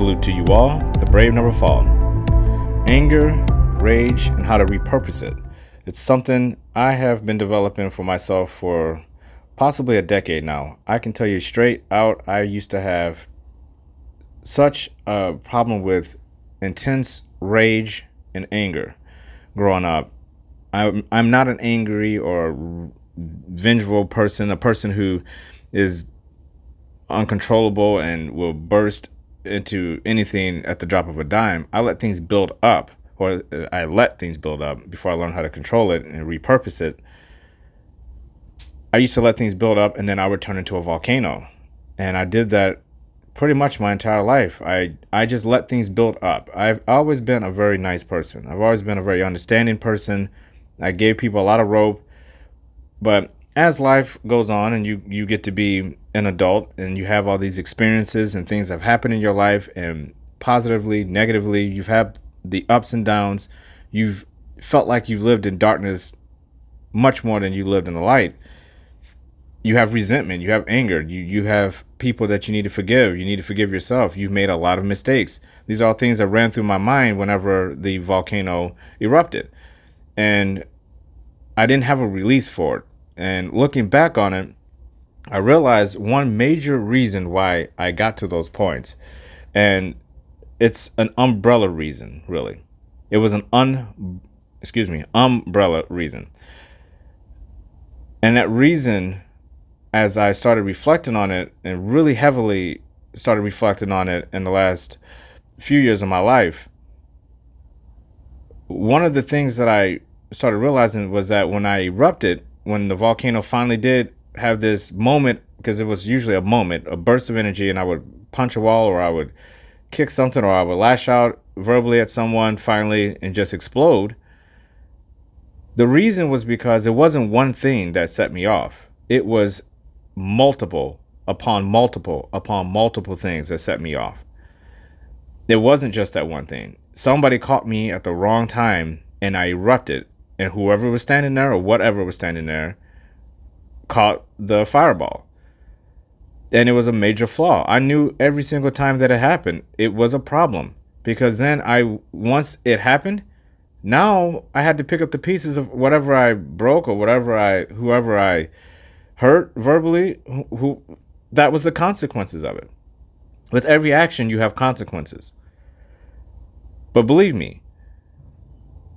Salute to you all. The brave never fall. Anger, rage, and how to repurpose it. It's something I have been developing for myself for possibly a decade now. I can tell you straight out, I used to have such a problem with intense rage and anger growing up. I'm not an angry or vengeful person, a person who is uncontrollable and will burst into anything at the drop of a dime. I let things build up, or I let things build up before I learned how to control it and repurpose it. I used to let things build up and then I would turn into a volcano. And I did that pretty much my entire life. I just let things build up. I've always been a very nice person. I've always been a very understanding person. I gave people a lot of rope. But as life goes on and you get to be an adult and you have all these experiences and things that have happened in your life, and positively, negatively, you've had the ups and downs. You've felt like you've lived in darkness much more than you lived in the light. You have resentment, you have anger, you have people that you need to forgive. You need to forgive yourself. You've made a lot of mistakes. These are all things that ran through my mind whenever the volcano erupted. And I didn't have a release for it. And looking back on it, I realized one major reason why I got to those points. And it's an umbrella reason, really. It was an umbrella reason. And that reason, as I started reflecting on it and really heavily started reflecting on it in the last few years of my life, one of the things that I started realizing was that when I erupted, when the volcano finally did have this moment, because it was usually a moment, a burst of energy, and I would punch a wall or I would kick something or I would lash out verbally at someone finally and just explode. The reason was because it wasn't one thing that set me off. It was multiple upon multiple upon multiple things that set me off. It wasn't just that one thing. Somebody caught me at the wrong time and I erupted, and whoever was standing there or whatever was standing there caught the fireball. And it was a major flaw. I knew every single time that it happened, it was a problem, because then once it happened, now I had to pick up the pieces of whatever I broke or whoever I hurt verbally, who that was the consequences of it. With every action, you have consequences. But believe me,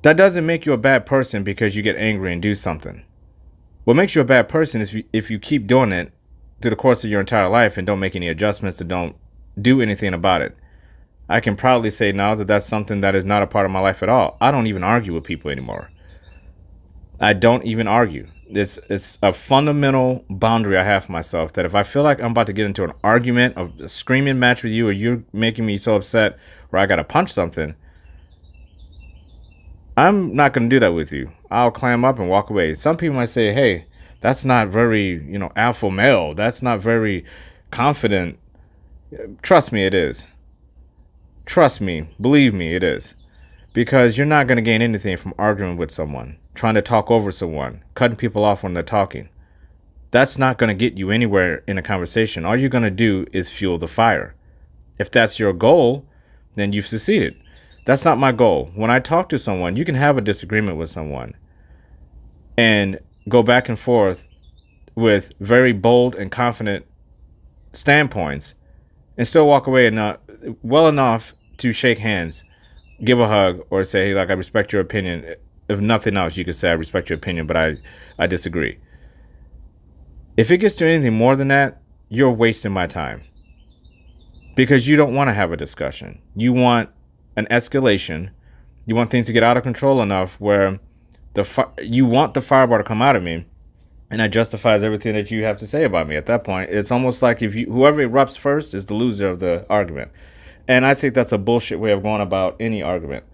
that doesn't make you a bad person because you get angry and do something. What makes you a bad person is if you keep doing it through the course of your entire life and don't make any adjustments and don't do anything about it. I can proudly say now that that's something that is not a part of my life at all. I don't even argue with people anymore. I don't even argue. It's a fundamental boundary I have for myself, that if I feel like I'm about to get into an argument, a screaming match with you, or you're making me so upset where I got to punch something, I'm not going to do that with you. I'll clam up and walk away. Some people might say, hey, that's not very, alpha male. That's not very confident. Trust me, it is. Trust me. Believe me, it is. Because you're not going to gain anything from arguing with someone, trying to talk over someone, cutting people off when they're talking. That's not going to get you anywhere in a conversation. All you're going to do is fuel the fire. If that's your goal, then you've succeeded. That's not my goal. When I talk to someone, you can have a disagreement with someone and go back and forth with very bold and confident standpoints and still walk away and not well enough to shake hands, give a hug, or say, hey, like, I respect your opinion. If nothing else, you could say, I respect your opinion, but I disagree. If it gets to anything more than that, you're wasting my time, because you don't want to have a discussion. You want an escalation. You want things to get out of control enough where you want the fireball to come out of me, and that justifies everything that you have to say about me. At that point, it's almost like whoever erupts first is the loser of the argument. And I think that's a bullshit way of going about any argument.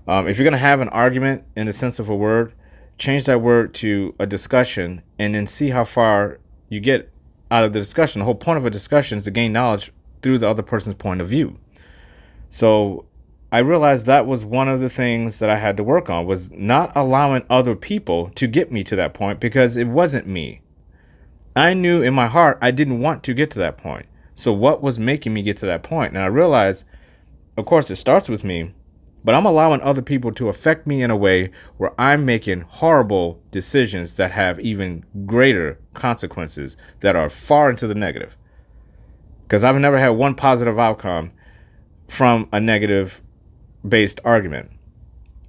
If you're going to have an argument in the sense of a word, change that word to a discussion and then see how far you get out of the discussion. The whole point of a discussion is to gain knowledge through the other person's point of view. So I realized that was one of the things that I had to work on, was not allowing other people to get me to that point, because it wasn't me. I knew in my heart I didn't want to get to that point. So what was making me get to that point? And I realized Of course, it starts with me, but I'm allowing other people to affect me in a way where I'm making horrible decisions that have even greater consequences that are far into the negative. Because I've never had one positive outcome from a negative based argument.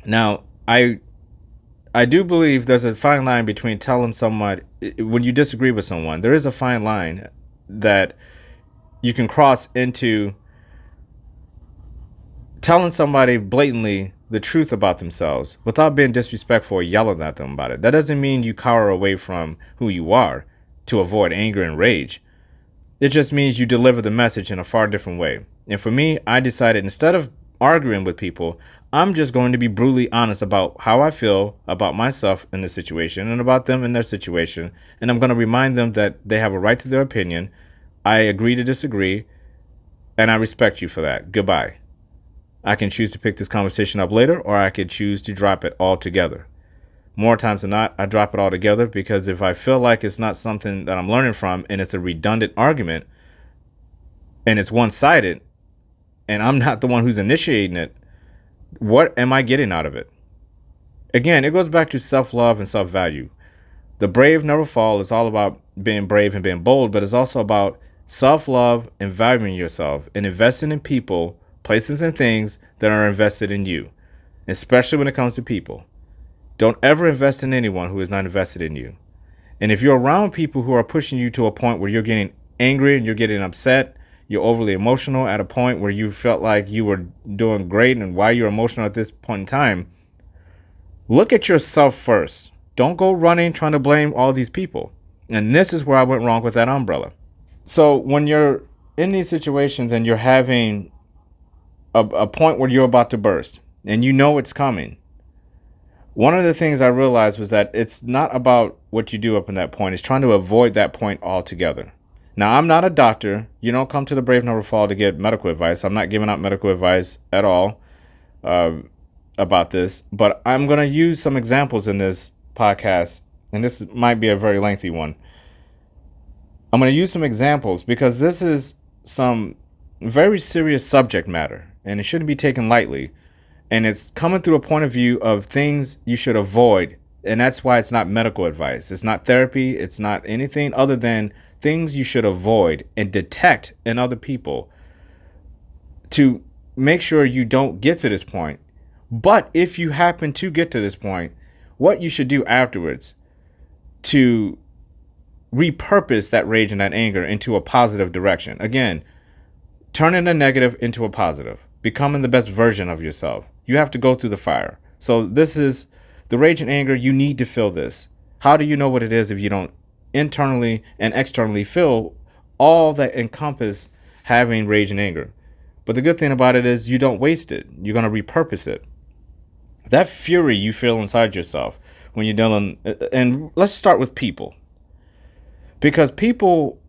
Now, I do believe there's a fine line between telling someone, when you disagree with someone, there is a fine line that you can cross into telling somebody blatantly the truth about themselves without being disrespectful or yelling at them about it. That doesn't mean you cower away from who you are to avoid anger and rage. It just means you deliver the message in a far different way. And for me, I decided instead of arguing with people, I'm just going to be brutally honest about how I feel about myself in the situation and about them in their situation. And I'm going to remind them that they have a right to their opinion. I agree to disagree, and I respect you for that. Goodbye. I can choose to pick this conversation up later, or I could choose to drop it altogether. More times than not, I drop it altogether because if I feel like it's not something that I'm learning from and it's a redundant argument and it's one-sided and I'm not the one who's initiating it, what am I getting out of it? Again, it goes back to self-love and self-value. The brave never fall is all about being brave and being bold, but it's also about self-love and valuing yourself and investing in people, places, and things that are invested in you, especially when it comes to people. Don't ever invest in anyone who is not invested in you. And if you're around people who are pushing you to a point where you're getting angry and you're getting upset, you're overly emotional at a point where you felt like you were doing great and why you're emotional at this point in time, look at yourself first. Don't go running trying to blame all these people. And this is where I went wrong with that umbrella. So when you're in these situations and you're having a point where you're about to burst and you know it's coming, one of the things I realized was that it's not about what you do up in that point. It's trying to avoid that point altogether. Now, I'm not a doctor. You don't come to the Brave Never Fall to get medical advice. I'm not giving out medical advice at all about this. But I'm going to use some examples in this podcast. And this might be a very lengthy one. I'm going to use some examples because this is some very serious subject matter. And it shouldn't be taken lightly. And it's coming through a point of view of things you should avoid. And that's why it's not medical advice. It's not therapy. It's not anything other than things you should avoid and detect in other people to make sure you don't get to this point. But if you happen to get to this point, what you should do afterwards to repurpose that rage and that anger into a positive direction. Again, turning the negative into a positive, becoming the best version of yourself. You have to go through the fire. So this is the rage and anger. You need to feel this. How do you know what it is if you don't internally and externally feel all that encompass having rage and anger? But the good thing about it is you don't waste it. You're going to repurpose it. That fury you feel inside yourself when you're dealing, and let's start with people. Because people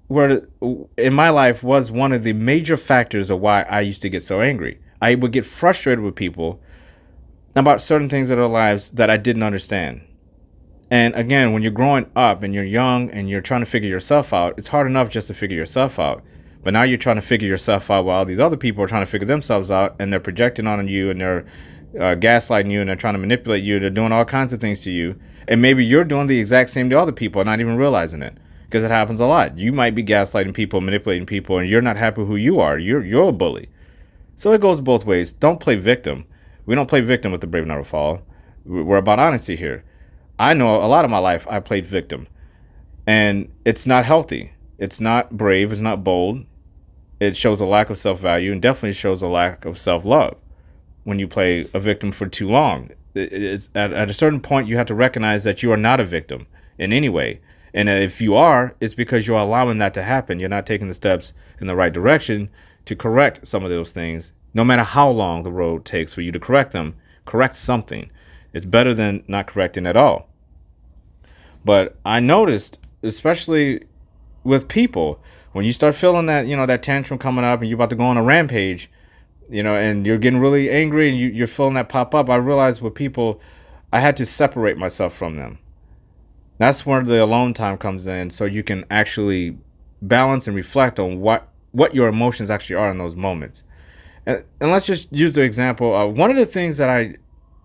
were, in my life, was one of the major factors of why I used to get so angry. I would get frustrated with people about certain things in their lives that I didn't understand. And again, when you're growing up and you're young and you're trying to figure yourself out, it's hard enough just to figure yourself out. But now you're trying to figure yourself out while these other people are trying to figure themselves out, and they're projecting on you, and they're gaslighting you, and they're trying to manipulate you. They're doing all kinds of things to you. And maybe you're doing the exact same to other people and not even realizing it, because it happens a lot. You might be gaslighting people, manipulating people, and you're not happy who you are. You're a bully. So it goes both ways. Don't play victim. We don't play victim with the Brave Never Fall. We're about honesty here. I know a lot of my life I played victim, and it's not healthy. It's not brave. It's not bold. It shows a lack of self-value and definitely shows a lack of self-love when you play a victim for too long. It's, at a certain point, you have to recognize that you are not a victim in any way. And if you are, it's because you're allowing that to happen. You're not taking the steps in the right direction to correct some of those things. No matter how long the road takes for you to correct them, correct something. It's better than not correcting at all. But I noticed, especially with people, when you start feeling that, that tantrum coming up and you're about to go on a rampage, and you're getting really angry and you're feeling that pop up, I realized with people, I had to separate myself from them. That's where the alone time comes in, so you can actually balance and reflect on what your emotions actually are in those moments. And let's just use the example. One of the things that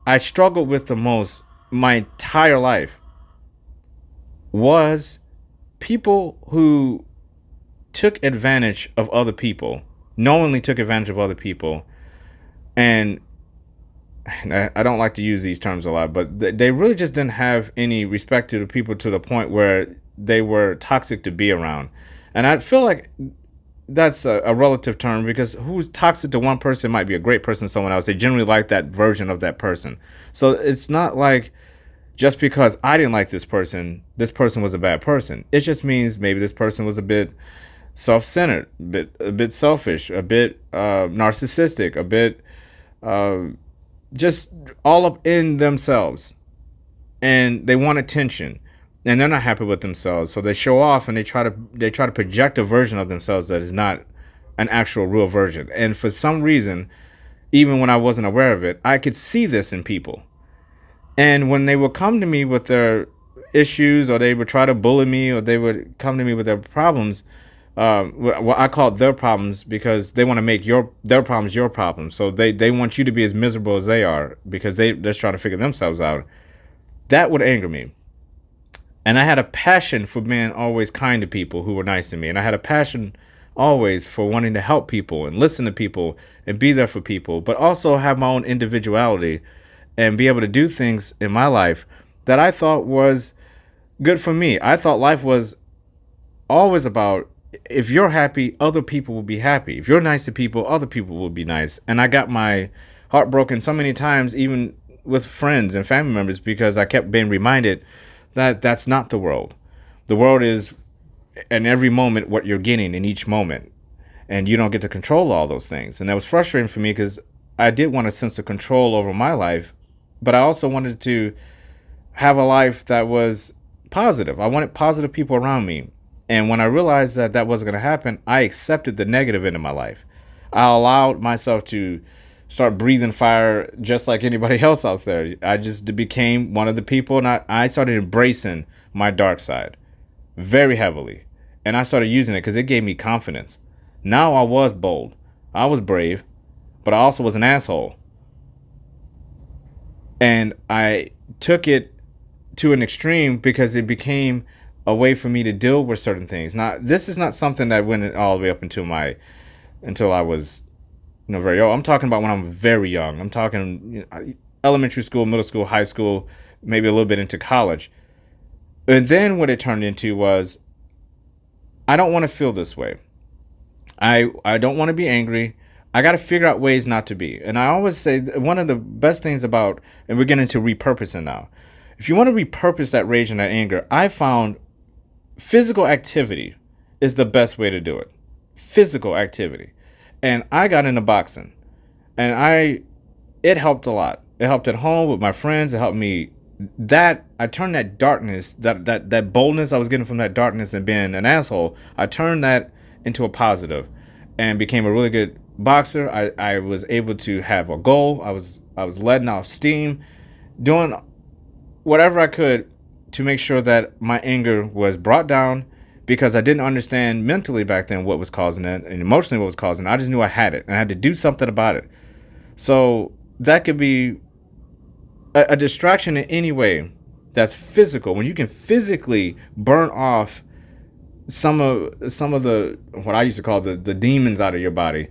I struggled with the most my entire life was people who took advantage of other people, knowingly took advantage of other people. And I don't like to use these terms a lot, but they really just didn't have any respect to the people to the point where they were toxic to be around. And I feel like that's a relative term, because who's toxic to one person might be a great person to someone else. They generally like that version of that person. So it's not like just because I didn't like this person was a bad person. It just means maybe this person was a bit self-centered, a bit selfish, a bit narcissistic, a bit just all up in themselves, and they want attention, and they're not happy with themselves, so they show off and they try to project a version of themselves that is not an actual real version. And for some reason, even when I wasn't aware of it, I could see this in people. And when they would come to me with their issues, or they would try to bully me, or they would come to me with their problems, well, I call it their problems because they want to make their problems your problems. So they want you to be as miserable as they are, because they're just trying to figure themselves out. That would anger me. And I had a passion for being always kind to people who were nice to me. And I had a passion always for wanting to help people and listen to people and be there for people, but also have my own individuality and be able to do things in my life that I thought was good for me. I thought life was always about, if you're happy, other people will be happy. If you're nice to people, other people will be nice. And I got my heart broken so many times, even with friends and family members, because I kept being reminded that that's not the world. The world is, in every moment, what you're getting in each moment. And you don't get to control all those things. And that was frustrating for me, because I did want a sense of control over my life, but I also wanted to have a life that was positive. I wanted positive people around me. And when I realized that that wasn't going to happen, I accepted the negative into my life. I allowed myself to start breathing fire just like anybody else out there. I just became one of the people, and I started embracing my dark side very heavily. And I started using it because it gave me confidence. Now I was bold. I was brave, but I also was an asshole. And I took it to an extreme because it became a way for me to deal with certain things. Now, this is not something that went all the way up until I was, very old. I'm talking about when I'm very young. I'm talking elementary school, middle school, high school, maybe a little bit into college. And then what it turned into was, I don't want to feel this way. I don't want to be angry. I got to figure out ways not to be. And I always say one of the best things about, and we're getting into repurposing now. If you want to repurpose that rage and that anger, I found physical activity is the best way to do it. Physical activity. And I got into boxing, and it helped a lot. It helped at home with my friends. It helped me. I turned that darkness, that boldness I was getting from that darkness and being an asshole, I turned that into a positive and became a really good boxer. I was able to have a goal. I was letting off steam, doing whatever I could to make sure that my anger was brought down, because I didn't understand mentally back then what was causing it, and emotionally what was causing it. I just knew I had it, and I had to do something about it. So that could be a distraction in any way that's physical. When you can physically burn off some of the, what I used to call the demons out of your body,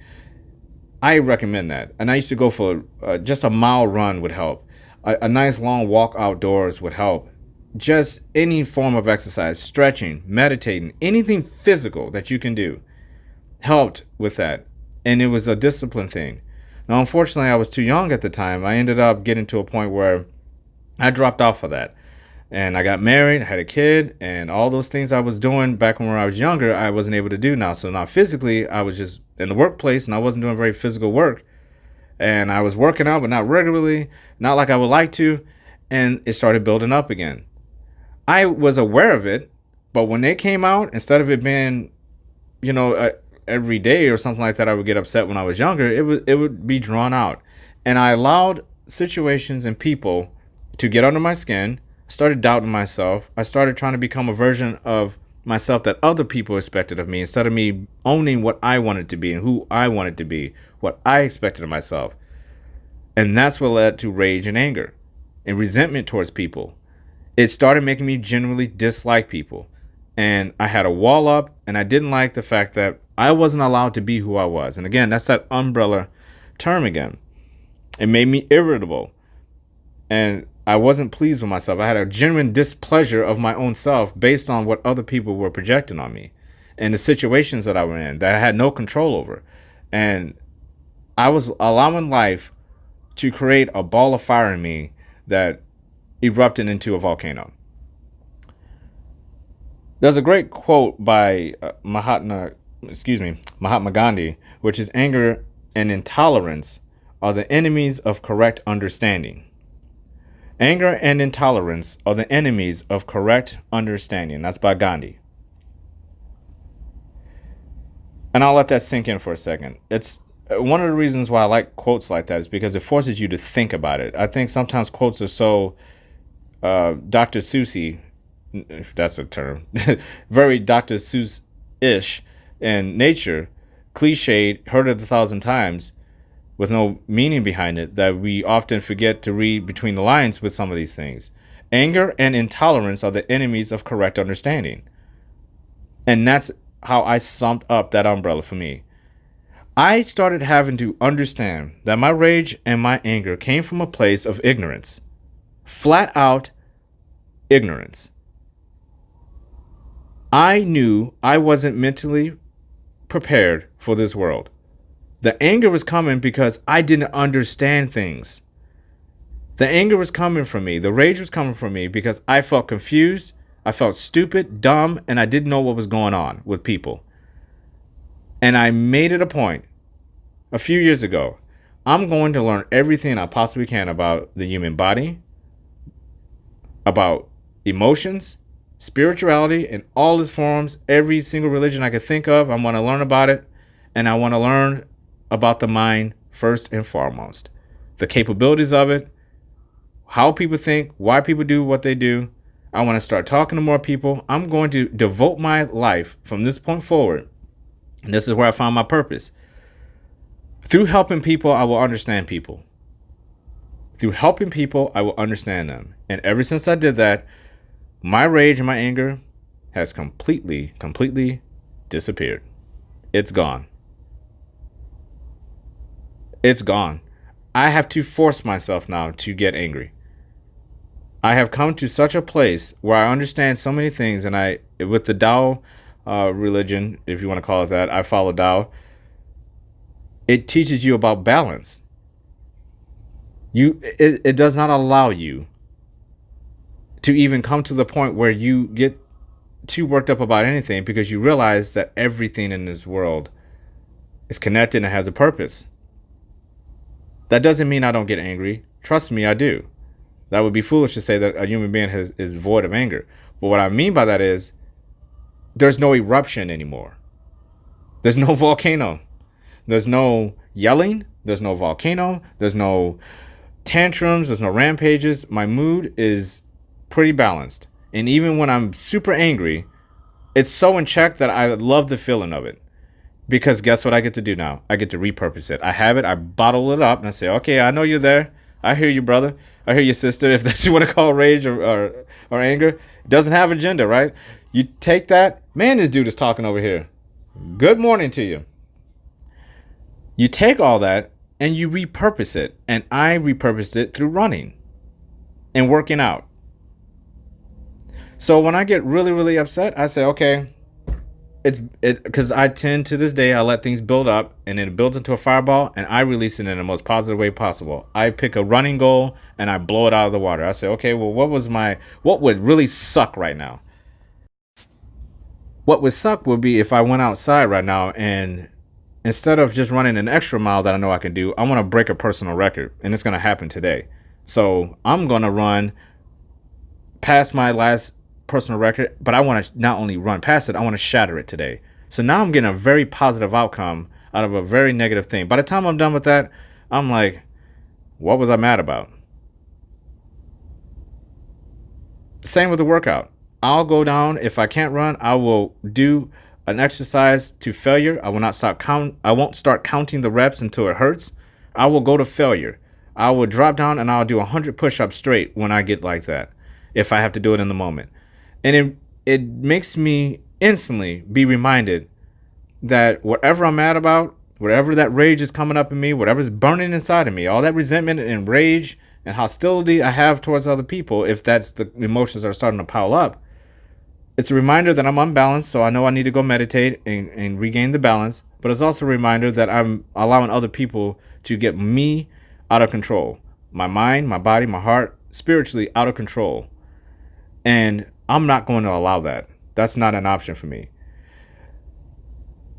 I recommend that. And I used to go for just a mile run would help. A nice long walk outdoors would help. Just any form of exercise, stretching, meditating, anything physical that you can do helped with that. And it was a discipline thing. Now, unfortunately, I was too young at the time. I ended up getting to a point where I dropped off of that. And I got married, had a kid, and all those things I was doing back when I was younger, I wasn't able to do now. So now physically, I was just in the workplace, and I wasn't doing very physical work. And I was working out, but not regularly, not like I would like to. And it started building up again. I was aware of it, but when they came out, instead of it being, every day or something like that, I would get upset when I was younger. It would be drawn out. And I allowed situations and people to get under my skin. I started doubting myself. I started trying to become a version of myself that other people expected of me instead of me owning what I wanted to be and who I wanted to be, what I expected of myself. And that's what led to rage and anger and resentment towards people. It started making me genuinely dislike people. And I had a wall up, and I didn't like the fact that I wasn't allowed to be who I was. And again, that's that umbrella term again. It made me irritable. And I wasn't pleased with myself. I had a genuine displeasure of my own self based on what other people were projecting on me and the situations that I were in that I had no control over. And I was allowing life to create a ball of fire in me that erupted into a volcano. There's a great quote by Mahatma Gandhi, which is anger and intolerance are the enemies of correct understanding. Anger and intolerance are the enemies of correct understanding. That's by Gandhi. And I'll let that sink in for a second. It's one of the reasons why I like quotes like that is because it forces you to think about it. I think sometimes quotes are so Dr. Seuss-y, if that's a term, very Dr. Seuss-ish in nature, cliched, heard it 1,000 times, with no meaning behind it, that we often forget to read between the lines with some of these things. Anger and intolerance are the enemies of correct understanding. And that's how I summed up that umbrella for me. I started having to understand that my rage and my anger came from a place of ignorance. Flat out ignorance. I knew I wasn't mentally prepared for this world. The anger was coming because I didn't understand things. The anger was coming from me. The rage was coming from me because I felt confused. I felt stupid, dumb, and I didn't know what was going on with people. And I made it a point a few years ago. I'm going to learn everything I possibly can about the human body, about emotions, spirituality in all its forms, every single religion I could think of. I want to learn about it, and I want to learn about the mind first and foremost. The capabilities of it, how people think, why people do what they do. I want to start talking to more people. I'm going to devote my life from this point forward. And this is where I found my purpose. Through helping people, I will understand people. Through helping people, I will understand them. And ever since I did that, my rage and my anger has completely disappeared. It's gone. It's gone. I have to force myself now to get angry. I have come to such a place where I understand so many things, and with the Tao religion, if you want to call it that, I follow Tao. It teaches you about balance. It does not allow you to even come to the point where you get too worked up about anything, because you realize that everything in this world is connected and has a purpose. That doesn't mean I don't get angry. Trust me, I do. That would be foolish to say that a human being is void of anger. But what I mean by that is there's no eruption anymore. There's no volcano. There's no yelling. There's no volcano. There's no tantrums. There's no rampages. My mood is pretty balanced. And even when I'm super angry, it's so in check that I love the feeling of it. Because guess what I get to do now? I get to repurpose it. I have it. I bottle it up and I say, okay, I know you're there. I hear you, brother. I hear you, sister. If that's what you want to call rage or anger. It doesn't have agenda, right? You take that. Man, this dude is talking over here. Good morning to you. You take all that and you repurpose it. And I repurposed it through running and working out. So when I get really upset, I say, okay, because I tend to this day, I let things build up and it builds into a fireball and I release it in the most positive way possible. I pick a running goal and I blow it out of the water. I say, okay, well, what would really suck right now? What would suck would be if I went outside right now and instead of just running an extra mile that I know I can do, I want to break a personal record, and it's going to happen today. So I'm going to run past my last personal record, but I want to not only run past it, I want to shatter it today. So now I'm getting a very positive outcome out of a very negative thing. By the time I'm done with that, I'm like, what was I mad about? Same with the workout. I'll go down. If I can't run, I will do an exercise to failure. I will not stop count. I won't start counting the reps until it hurts. I will go to failure. I will drop down and I'll do 100 push-ups straight when I get like that, if I have to do it in the moment. And it makes me instantly be reminded that whatever I'm mad about, whatever that rage is coming up in me, whatever's burning inside of me, all that resentment and rage and hostility I have towards other people, if that's the emotions that are starting to pile up, it's a reminder that I'm unbalanced, so I know I need to go meditate and regain the balance. But it's also a reminder that I'm allowing other people to get me out of control. My mind, my body, my heart, spiritually out of control. And I'm not going to allow that. That's not an option for me.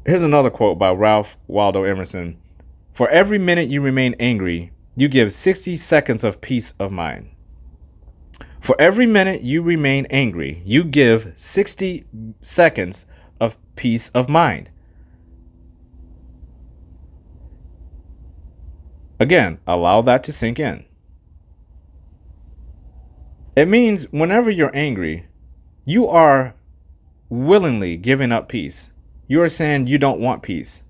Here's another quote by Ralph Waldo Emerson. For every minute you remain angry, you give 60 seconds of peace of mind. For every minute you remain angry, you give 60 seconds of peace of mind. Again, allow that to sink in. It means whenever you're angry, you are willingly giving up peace. You are saying you don't want peace.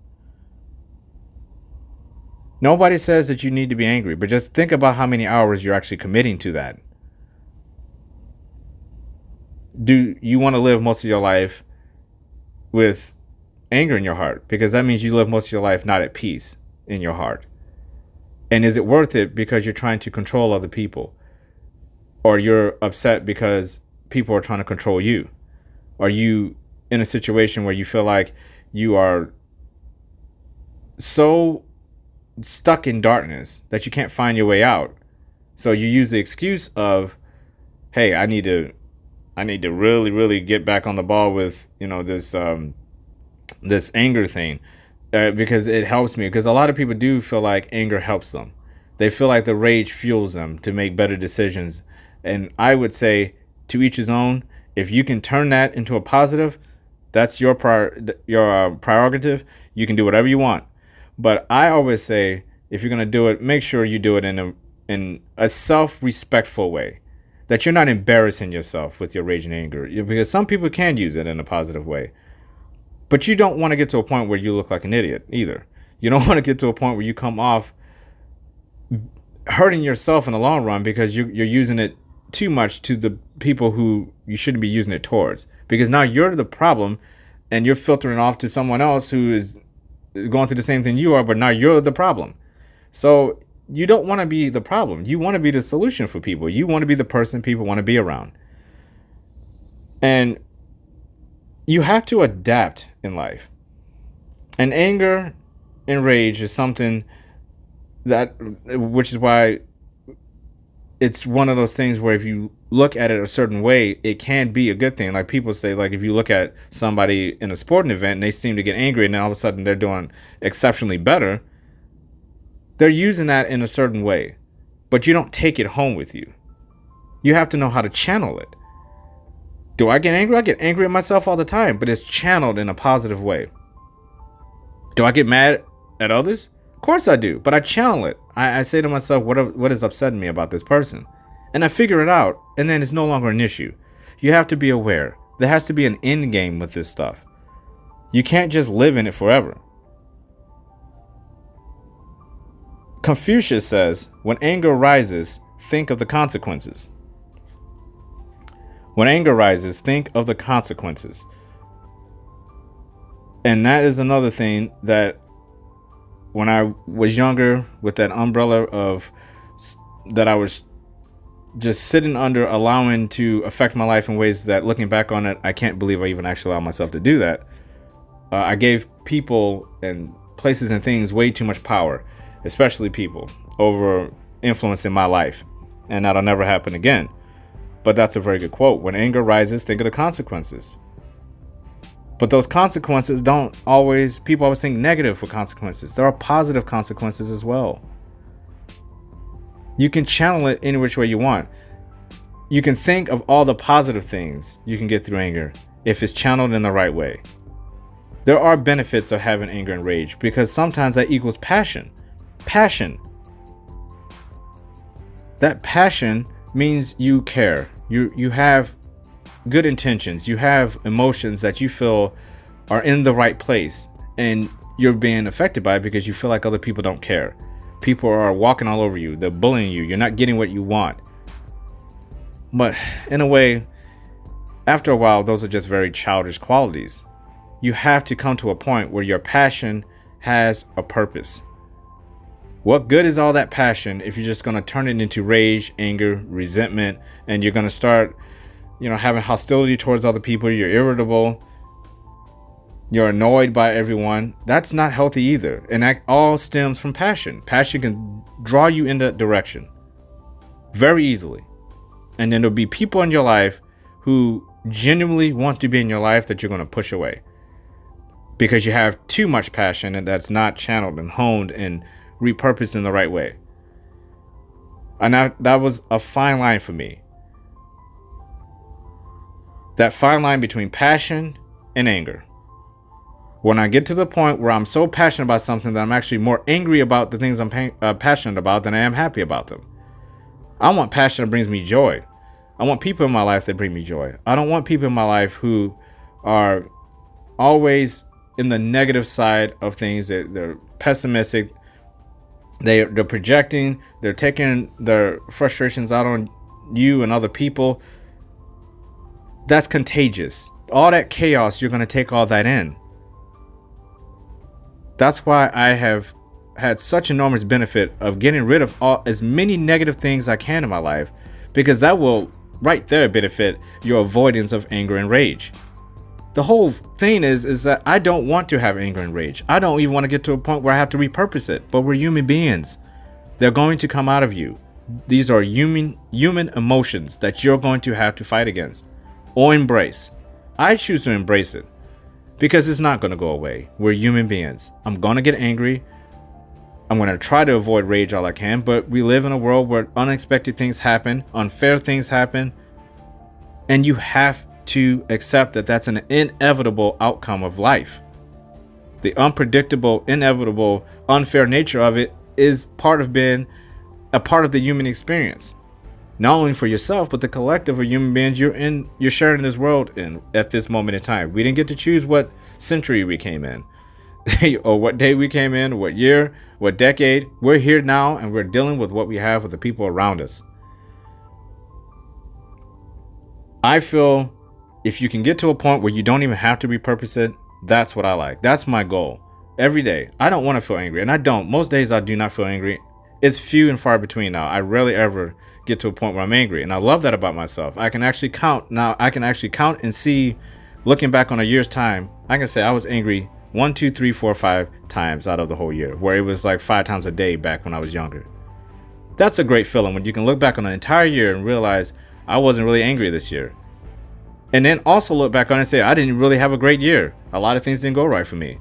Nobody says that you need to be angry, but just think about how many hours you're actually committing to that. Do you want to live most of your life with anger in your heart? Because that means you live most of your life not at peace in your heart. And is it worth it because you're trying to control other people? Or you're upset because people are trying to control you? Are you in a situation where you feel like you are so stuck in darkness that you can't find your way out? So you use the excuse of, hey, I need to really, really get back on the ball with, this anger thing, because it helps me. Because a lot of people do feel like anger helps them. They feel like the rage fuels them to make better decisions. And I would say, to each his own. If you can turn that into a positive, that's your prerogative. You can do whatever you want. But I always say, if you're going to do it, make sure you do it in a self-respectful way. That you're not embarrassing yourself with your rage and anger. Because some people can use it in a positive way. But you don't want to get to a point where you look like an idiot either. You don't want to get to a point where you come off hurting yourself in the long run because you're using it too much to the people who you shouldn't be using it towards. Because now you're the problem and you're filtering off to someone else who is going through the same thing you are, but now you're the problem. So you don't want to be the problem. You want to be the solution for people. You want to be the person people want to be around. And you have to adapt in life. And anger and rage is something which is why it's one of those things where if you look at it a certain way, it can be a good thing. Like people say, like if you look at somebody in a sporting event and they seem to get angry and then all of a sudden they're doing exceptionally better, they're using that in a certain way. But you don't take it home with you. You have to know how to channel it. Do I get angry? I get angry at myself all the time, but it's channeled in a positive way. Do I get mad at others? Of course I do, but I channel it. I say to myself, what is upsetting me about this person? And I figure it out, and then it's no longer an issue. You have to be aware. There has to be an end game with this stuff. You can't just live in it forever. Confucius says, when anger rises, think of the consequences. When anger rises, think of the consequences. And that is another thing that when I was younger, with that umbrella of that I was just sitting under, allowing to affect my life in ways that, looking back on it, I can't believe I even actually allowed myself to do that. I gave people and places and things way too much power, especially people, over influencing my life. And that'll never happen again. But that's a very good quote. When anger rises, think of the consequences. But those consequences people always think negative for consequences. There are positive consequences as well. You can channel it any which way you want. You can think of all the positive things you can get through anger if it's channeled in the right way. There are benefits of having anger and rage because sometimes that equals passion. Passion. That passion means you care. You have good intentions. You have emotions that you feel are in the right place, and you're being affected by it because you feel like other people don't care. People are walking all over you. They're bullying you. You're not getting what you want. But in a way, after a while, those are just very childish qualities. You have to come to a point where your passion has a purpose. What good is all that passion if you're just going to turn it into rage, anger, resentment, and you're going to start, having hostility towards other people. You're irritable. You're annoyed by everyone. That's not healthy either. And that all stems from passion. Passion can draw you in that direction very easily. And then there'll be people in your life who genuinely want to be in your life that you're going to push away because you have too much passion and that's not channeled and honed and repurposed in the right way. And that was a fine line for me. That fine line between passion and anger. When I get to the point where I'm so passionate about something that I'm actually more angry about the things I'm passionate about than I am happy about them. I want passion that brings me joy. I want people in my life that bring me joy. I don't want people in my life who are always in the negative side of things. They're pessimistic. They're projecting. They're taking their frustrations out on you and other people. That's contagious. All that chaos, you're going to take all that in. That's why I have had such enormous benefit of getting rid of as many negative things I can in my life, because that will right there benefit your avoidance of anger and rage. The whole thing is that I don't want to have anger and rage. I don't even want to get to a point where I have to repurpose it. But we're human beings. They're going to come out of you. These are human emotions that you're going to have to fight against or embrace. I choose to embrace it because it's not going to go away. We're human beings. I'm going to get angry. I'm going to try to avoid rage all I can, but we live in a world where unexpected things happen, unfair things happen, and you have to accept that that's an inevitable outcome of life. The unpredictable, inevitable, unfair nature of it is part of being a part of the human experience. Not only for yourself, but the collective of human beings you're sharing this world in at this moment in time. We didn't get to choose what century we came in, or what day we came in, or what year, what decade. We're here now, and we're dealing with what we have with the people around us. I feel if you can get to a point where you don't even have to repurpose it, that's what I like. That's my goal. Every day. I don't want to feel angry, and I don't. Most days I do not feel angry. It's few and far between now. I rarely ever get to a point where I'm angry, and I love that about myself. I can actually count now. I can actually count and see, looking back on a year's time, I can say I was angry 1, 2, 3, 4, 5 times out of the whole year, where it was like 5 times a day back when I was younger. That's a great feeling when you can look back on an entire year and realize I wasn't really angry this year. And then also look back on it and say I didn't really have a great year. A lot of things didn't go right for me.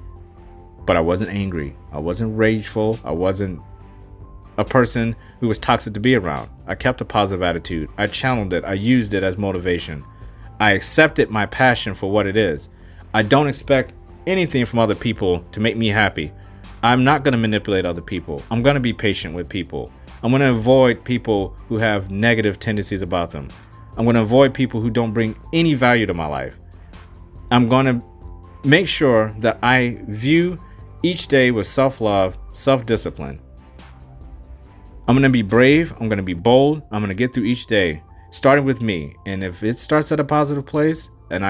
But I wasn't angry. I wasn't rageful. I wasn't a person who was toxic to be around. I kept a positive attitude. I channeled it. I used it as motivation. I accepted my passion for what it is. I don't expect anything from other people to make me happy. I'm not going to manipulate other people. I'm going to be patient with people. I'm going to avoid people who have negative tendencies about them. I'm going to avoid people who don't bring any value to my life. I'm going to make sure that I view each day with self-love, self-discipline. I'm going to be brave. I'm going to be bold. I'm going to get through each day, starting with me. And if it starts at a positive place, and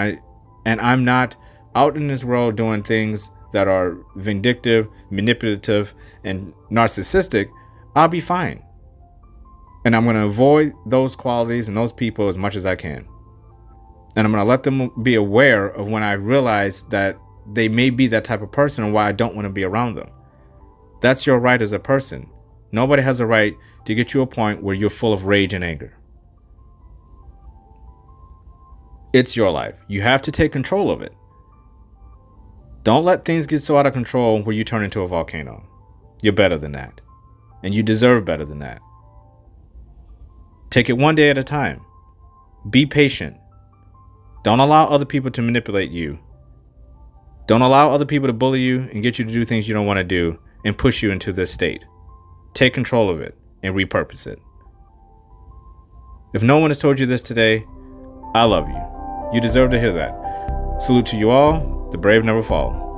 I'm not out in this world doing things that are vindictive, manipulative, and narcissistic, I'll be fine. And I'm going to avoid those qualities and those people as much as I can. And I'm going to let them be aware of when I realize that they may be that type of person and why I don't want to be around them. That's your right as a person. Nobody has a right to get you a point where you're full of rage and anger. It's your life. You have to take control of it. Don't let things get so out of control where you turn into a volcano. You're better than that. And you deserve better than that. Take it one day at a time. Be patient. Don't allow other people to manipulate you. Don't allow other people to bully you and get you to do things you don't want to do and push you into this state. Take control of it and repurpose it. If no one has told you this today, I love you. You deserve to hear that. Salute to you all. The brave never fall.